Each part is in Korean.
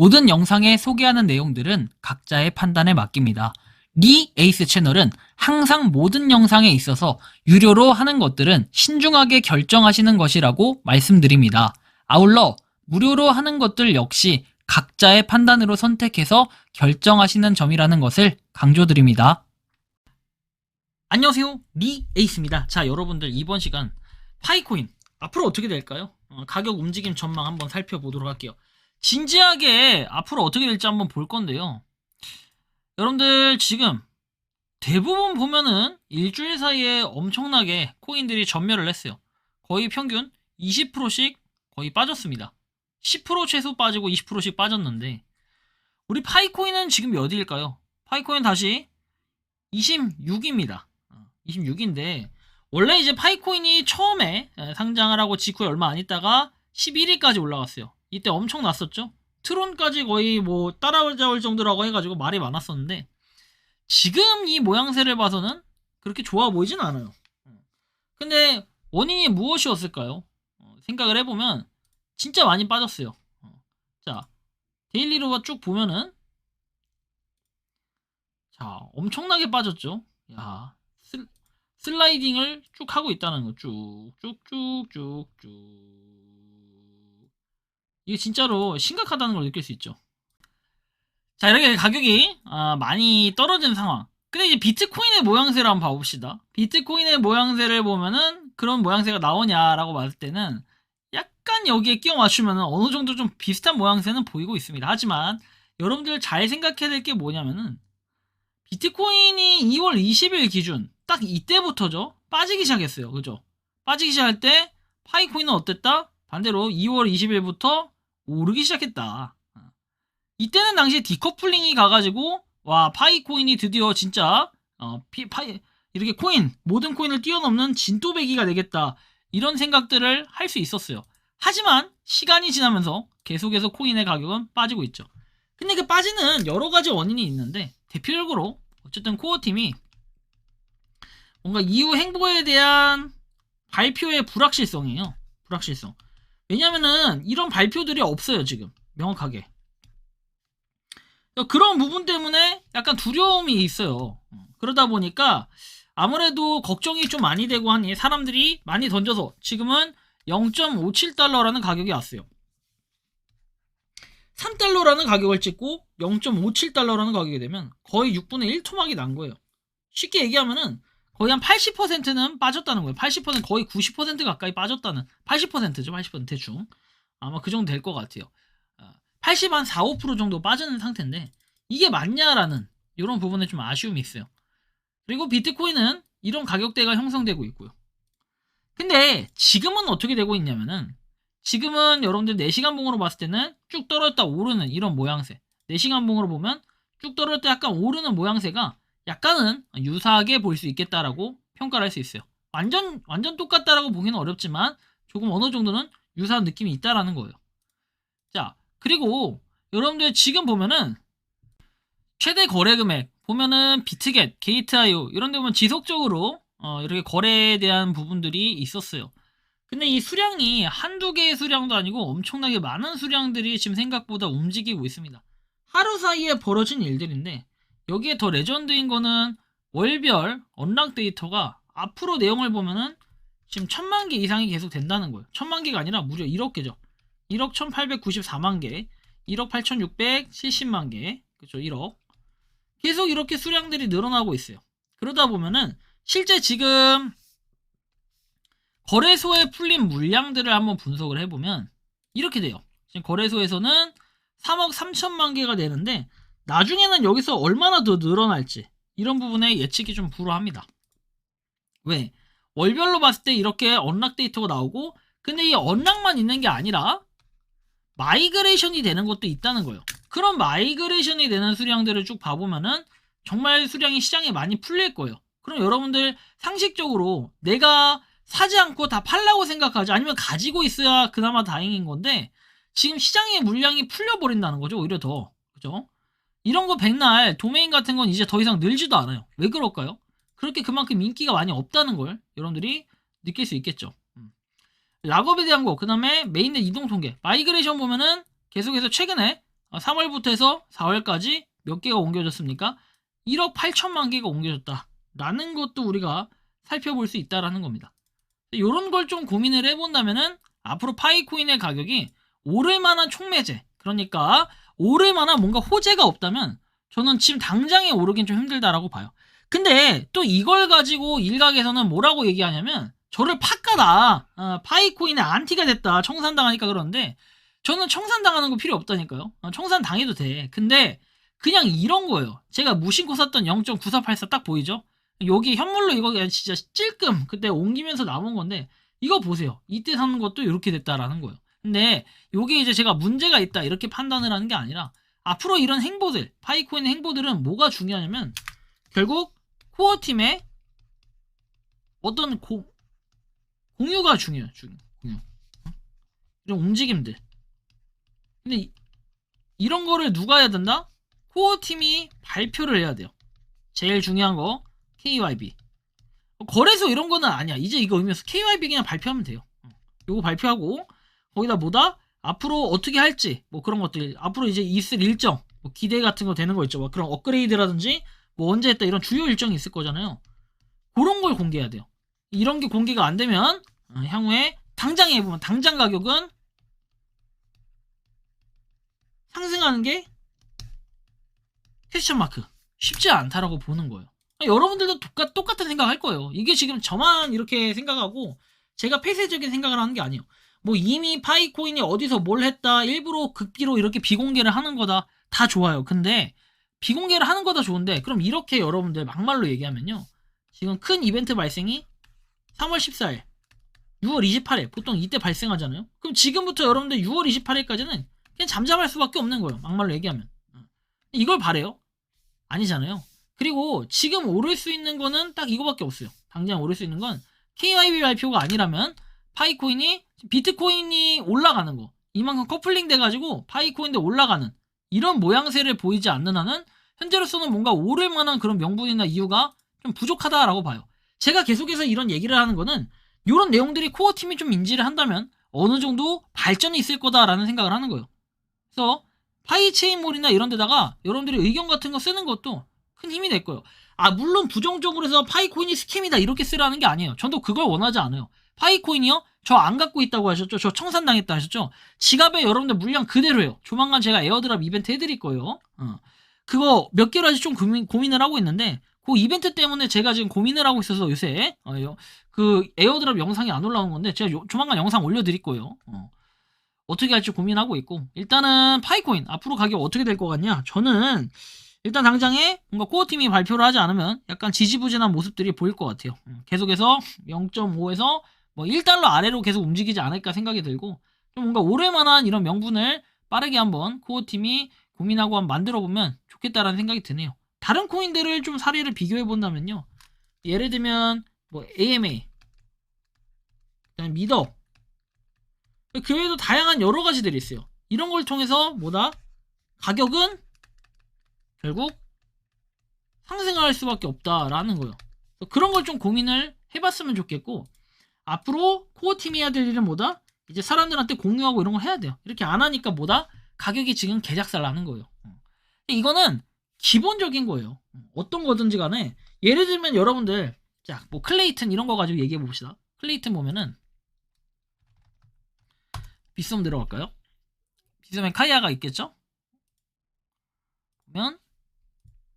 모든 영상에 소개하는 내용들은 각자의 판단에 맡깁니다. 리 에이스 채널은 항상 모든 영상에 있어서 유료로 하는 것들은 신중하게 결정하시는 것이라고 말씀드립니다. 아울러 무료로 하는 것들 역시 각자의 판단으로 선택해서 결정하시는 점이라는 것을 강조드립니다. 안녕하세요, 리 에이스입니다. 자, 여러분들 이번 시간 파이코인 앞으로 어떻게 될까요? 가격 움직임 전망 한번 살펴보도록 할게요. 진지하게 앞으로 어떻게 될지 한번 볼 건데요. 여러분들 지금 대부분 보면은 일주일 사이에 엄청나게 코인들이 전멸을 했어요. 거의 평균 20%씩 거의 빠졌습니다. 10% 최소 빠지고 20%씩 빠졌는데 우리 파이코인은 지금 몇 위일까요? 파이코인 다시 26입니다. 26인데 원래 이제 파이코인이 처음에 상장을 하고 직후에 얼마 안 있다가 11위까지 올라갔어요. 이때 엄청 났었죠. 트론까지 거의 뭐 따라잡을 정도라고 해가지고 말이 많았었는데 지금 이 모양새를 봐서는 그렇게 좋아 보이진 않아요. 근데 원인이 무엇이었을까요? 생각을 해보면 진짜 많이 빠졌어요. 자, 데일리로 쭉 보면은 자, 엄청나게 빠졌죠. 야, 슬라이딩을 쭉 하고 있다는 거. 쭉쭉쭉쭉쭉. 이게 진짜로 심각하다는 걸 느낄 수 있죠. 자, 이렇게 가격이 많이 떨어진 상황. 근데 이제 비트코인의 모양새를 한번 봐봅시다. 비트코인의 모양새를 보면은 그런 모양새가 나오냐라고 봤을 때는 약간 여기에 끼워 맞추면은 어느 정도 좀 비슷한 모양새는 보이고 있습니다. 하지만 여러분들 잘 생각해야 될 게 뭐냐면은 비트코인이 2월 20일 기준 딱 이때부터죠. 빠지기 시작했어요. 그죠? 빠지기 시작할 때 파이코인은 어땠다? 반대로 2월 20일부터 오르기 시작했다. 이때는 당시에 디커플링이 가가지고 와 파이코인이 드디어 진짜 이렇게 모든 코인을 뛰어넘는 진또배기가 되겠다 이런 생각들을 할 수 있었어요. 하지만 시간이 지나면서 계속해서 코인의 가격은 빠지고 있죠. 근데 그 빠지는 여러 가지 원인이 있는데 대표적으로 어쨌든 코어팀이 뭔가 이후 행보에 대한 발표의 불확실성이에요. 불확실성. 왜냐면은 이런 발표들이 없어요 지금 명확하게. 그런 부분 때문에 약간 두려움이 있어요. 그러다 보니까 아무래도 걱정이 좀 많이 되고 하니 사람들이 많이 던져서 지금은 0.57달러라는 가격이 왔어요. 3달러라는 가격을 찍고 0.57달러라는 가격이 되면 거의 6분의 1 토막이 난 거예요. 쉽게 얘기하면은 거의 한 80%는 빠졌다는 거예요. 80% 거의 90% 가까이 빠졌다는 80%죠. 80% 대충 아마 그 정도 될 것 같아요. 80 한 4, 5% 정도 빠지는 상태인데 이게 맞냐라는 이런 부분에 좀 아쉬움이 있어요. 그리고 비트코인은 이런 가격대가 형성되고 있고요. 근데 지금은 어떻게 되고 있냐면은 지금은 여러분들 4시간 봉으로 봤을 때는 쭉 떨어졌다 오르는 이런 모양새. 4시간 봉으로 보면 쭉 떨어졌다 약간 오르는 모양새가 약간은 유사하게 보일 수 있겠다라고 평가를 할 수 있어요. 완전 똑같다라고 보기는 어렵지만 조금 어느 정도는 유사한 느낌이 있다라는 거예요. 자, 그리고 여러분들 지금 보면은 최대 거래 금액 보면은 비트겟, 게이트아이오 이런 데 보면 지속적으로 이렇게 거래에 대한 부분들이 있었어요. 근데 이 수량이 한두 개의 수량도 아니고 엄청나게 많은 수량들이 지금 생각보다 움직이고 있습니다. 하루 사이에 벌어진 일들인데 여기에 더 레전드인 거는 월별 언락 데이터가 앞으로 내용을 보면은 지금 1000만 개 이상이 계속 된다는 거예요. 1000만 개가 아니라 무려 1억 개죠. 1억 1894만 개, 1억 8670만 개, 그쵸, 1억. 계속 이렇게 수량들이 늘어나고 있어요. 그러다 보면은 실제 지금 거래소에 풀린 물량들을 한번 분석을 해보면 이렇게 돼요. 지금 거래소에서는 3억 3천만 개가 되는데 나중에는 여기서 얼마나 더 늘어날지 이런 부분에 예측이 좀 불허합니다. 왜? 월별로 봤을 때 이렇게 언락 데이터가 나오고 근데 이 언락만 있는 게 아니라 마이그레이션이 되는 것도 있다는 거예요. 그런 마이그레이션이 되는 수량들을 쭉 봐보면은 정말 수량이 시장에 많이 풀릴 거예요. 그럼 여러분들 상식적으로 내가 사지 않고 다 팔라고 생각하지 아니면 가지고 있어야 그나마 다행인 건데 지금 시장의 물량이 풀려버린다는 거죠. 오히려 더. 그죠? 이런 거 백날 도메인 같은 건 이제 더 이상 늘지도 않아요. 왜 그럴까요? 그렇게 그만큼 인기가 많이 없다는 걸 여러분들이 느낄 수 있겠죠. 락업에 대한 거, 그 다음에 메인넷 이동 통계, 마이그레이션 보면은 계속해서 최근에 3월부터 해서 4월까지 몇 개가 옮겨졌습니까? 1억 8천만 개가 옮겨졌다 라는 것도 우리가 살펴볼 수 있다라는 겁니다. 이런 걸 좀 고민을 해본다면은 앞으로 파이코인의 가격이 오를 만한 촉매제, 그러니까 오를 만한 뭔가 호재가 없다면 저는 지금 당장에 오르긴 좀 힘들다라고 봐요. 근데 또 이걸 가지고 일각에서는 뭐라고 얘기하냐면 저를 팍가다, 파이코인의 안티가 됐다, 청산당하니까. 그러는데 저는 청산당하는 거 필요 없다니까요. 청산당해도 돼. 근데 그냥 이런 거예요. 제가 무심코 샀던 0.9484 딱 보이죠? 여기 현물로 이거 그냥 진짜 찔끔 그때 옮기면서 남은 건데 이거 보세요. 이때 사는 것도 이렇게 됐다라는 거예요. 근데 요게 이제 제가 문제가 있다 이렇게 판단을 하는 게 아니라 앞으로 이런 행보들, 파이코인의 행보들은 뭐가 중요하냐면 결국 코어 팀의 어떤 공유가 중요해요. 공유. 이런 움직임들. 근데 이런 거를 누가 해야 된다? 코어 팀이 발표를 해야 돼요. 제일 중요한 거 KYB. 거래소 이런 거는 아니야. 이제 이거 의미에서 KYB 그냥 발표하면 돼요. 요거 발표하고 거기다 뭐다? 앞으로 어떻게 할지 뭐 그런 것들, 앞으로 이제 있을 일정, 뭐 기대 같은 거 되는 거 있죠. 막 그런 업그레이드라든지 뭐 언제 했다 이런 주요 일정이 있을 거잖아요. 그런 걸 공개해야 돼요. 이런 게 공개가 안 되면 향후에 당장 해보면 당장 가격은 상승하는 게 퀘스천 마크 쉽지 않다라고 보는 거예요. 여러분들도 똑같은 생각할 거예요. 이게 지금 저만 이렇게 생각하고 제가 폐쇄적인 생각을 하는 게 아니에요. 뭐 이미 파이코인이 어디서 뭘 했다 일부러 급기로 이렇게 비공개를 하는 거다 다 좋아요. 근데 비공개를 하는 거다 좋은데 그럼 이렇게 여러분들 막말로 얘기하면요, 지금 큰 이벤트 발생이 3월 14일 6월 28일 보통 이때 발생하잖아요. 그럼 지금부터 여러분들 6월 28일까지는 그냥 잠잠할 수밖에 없는 거예요. 막말로 얘기하면. 이걸 바래요? 아니잖아요. 그리고 지금 오를 수 있는 거는 딱 이거밖에 없어요. 당장 오를 수 있는 건 KYB 발표가 아니라면 파이코인이, 비트코인이 올라가는 거, 이만큼 커플링 돼가지고 파이코인도 올라가는 이런 모양새를 보이지 않는 한은 현재로서는 뭔가 오를 만한 그런 명분이나 이유가 좀 부족하다라고 봐요. 제가 계속해서 이런 얘기를 하는 거는 이런 내용들이 코어 팀이 좀 인지를 한다면 어느 정도 발전이 있을 거다라는 생각을 하는 거예요. 그래서 파이체인몰이나 이런 데다가 여러분들이 의견 같은 거 쓰는 것도 큰 힘이 될 거예요. 물론 부정적으로 해서 파이코인이 스캠이다 이렇게 쓰라는 게 아니에요. 저도 그걸 원하지 않아요. 파이코인이요? 저 안 갖고 있다고 하셨죠? 저 청산당했다 하셨죠? 지갑에 여러분들 물량 그대로예요. 조만간 제가 에어드랍 이벤트 해드릴 거예요. 그거 몇 개로 아직 좀 고민을 하고 있는데 그 이벤트 때문에 제가 지금 고민을 하고 있어서 요새 그 에어드랍 영상이 안 올라온 건데 제가 조만간 영상 올려드릴 거예요. 어떻게 할지 고민하고 있고, 일단은 파이코인 앞으로 가격 어떻게 될 것 같냐? 저는 일단 당장에 뭔가 코어팀이 발표를 하지 않으면 약간 지지부진한 모습들이 보일 것 같아요. 계속해서 0.5에서 뭐 1달러 아래로 계속 움직이지 않을까 생각이 들고, 좀 뭔가 오래만한 이런 명분을 빠르게 한번 코어팀이 고민하고 한번 만들어보면 좋겠다라는 생각이 드네요. 다른 코인들을 좀 사례를 비교해 본다면요, 예를 들면 뭐 AMA, 그다음에 미더, 그 외에도 다양한 여러 가지들이 있어요. 이런 걸 통해서 뭐다? 가격은 결국 상승할 수밖에 없다라는 거예요. 그런 걸 좀 고민을 해봤으면 좋겠고, 앞으로 코어팀이 해야 될 일은 뭐다? 이제 사람들한테 공유하고 이런 걸 해야 돼요. 이렇게 안 하니까 뭐다? 가격이 지금 개작살 나는 거예요. 이거는 기본적인 거예요. 어떤 거든지 간에, 예를 들면 여러분들 자, 뭐 클레이튼 이런 거 가지고 얘기해 봅시다. 클레이튼 보면은 빗썸 들어갈까요? 빗썸에 카이아가 있겠죠? 보면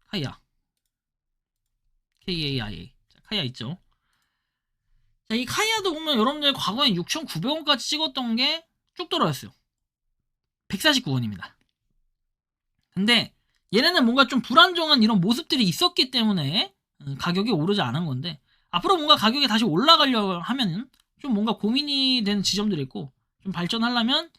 카이아, KAIA. 자, 카이아 있죠? 자, 이 카이아도 보면 여러분들 과거에 6,900원까지 찍었던 게 쭉 떨어졌어요. 149원입니다. 근데 얘네는 뭔가 좀 불안정한 이런 모습들이 있었기 때문에 가격이 오르지 않은 건데, 앞으로 뭔가 가격이 다시 올라가려고 하면은 좀 뭔가 고민이 되는 지점들이 있고, 좀 발전하려면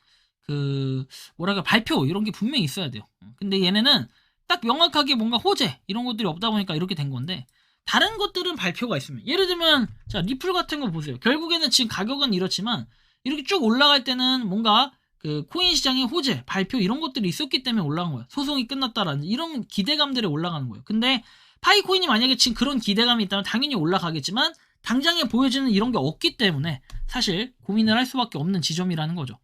뭐랄까 발표 이런 게 분명히 있어야 돼요. 근데 얘네는 딱 명확하게 뭔가 호재 이런 것들이 없다 보니까 이렇게 된 건데, 다른 것들은 발표가 있으면, 예를 들면 자, 리플 같은 거 보세요. 결국에는 지금 가격은 이렇지만 이렇게 쭉 올라갈 때는 뭔가 그 코인 시장의 호재 발표 이런 것들이 있었기 때문에 올라간 거예요. 소송이 끝났다라는 이런 기대감들에 올라가는 거예요. 근데 파이코인이 만약에 지금 그런 기대감이 있다면 당연히 올라가겠지만 당장에 보여지는 이런 게 없기 때문에 사실 고민을 할 수밖에 없는 지점이라는 거죠.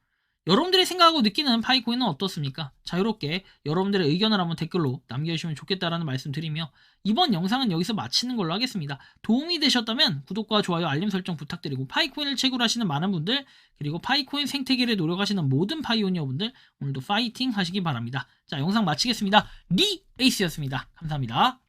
여러분들이 생각하고 느끼는 파이코인은 어떻습니까? 자유롭게 여러분들의 의견을 한번 댓글로 남겨주시면 좋겠다라는 말씀 드리며 이번 영상은 여기서 마치는 걸로 하겠습니다. 도움이 되셨다면 구독과 좋아요, 알림 설정 부탁드리고 파이코인을 채굴 하시는 많은 분들 그리고 파이코인 생태계를 노력하시는 모든 파이오니어분들 오늘도 파이팅 하시기 바랍니다. 자, 영상 마치겠습니다. 리에이스였습니다. 감사합니다.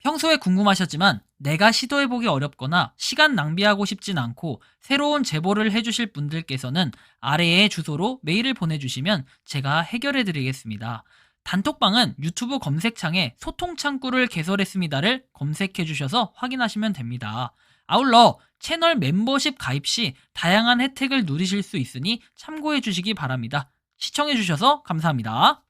평소에 궁금하셨지만 내가 시도해보기 어렵거나 시간 낭비하고 싶진 않고 새로운 제보를 해주실 분들께서는 아래의 주소로 메일을 보내주시면 제가 해결해드리겠습니다. 단톡방은 유튜브 검색창에 소통창구를 개설했습니다를 검색해주셔서 확인하시면 됩니다. 아울러 채널 멤버십 가입 시 다양한 혜택을 누리실 수 있으니 참고해주시기 바랍니다. 시청해주셔서 감사합니다.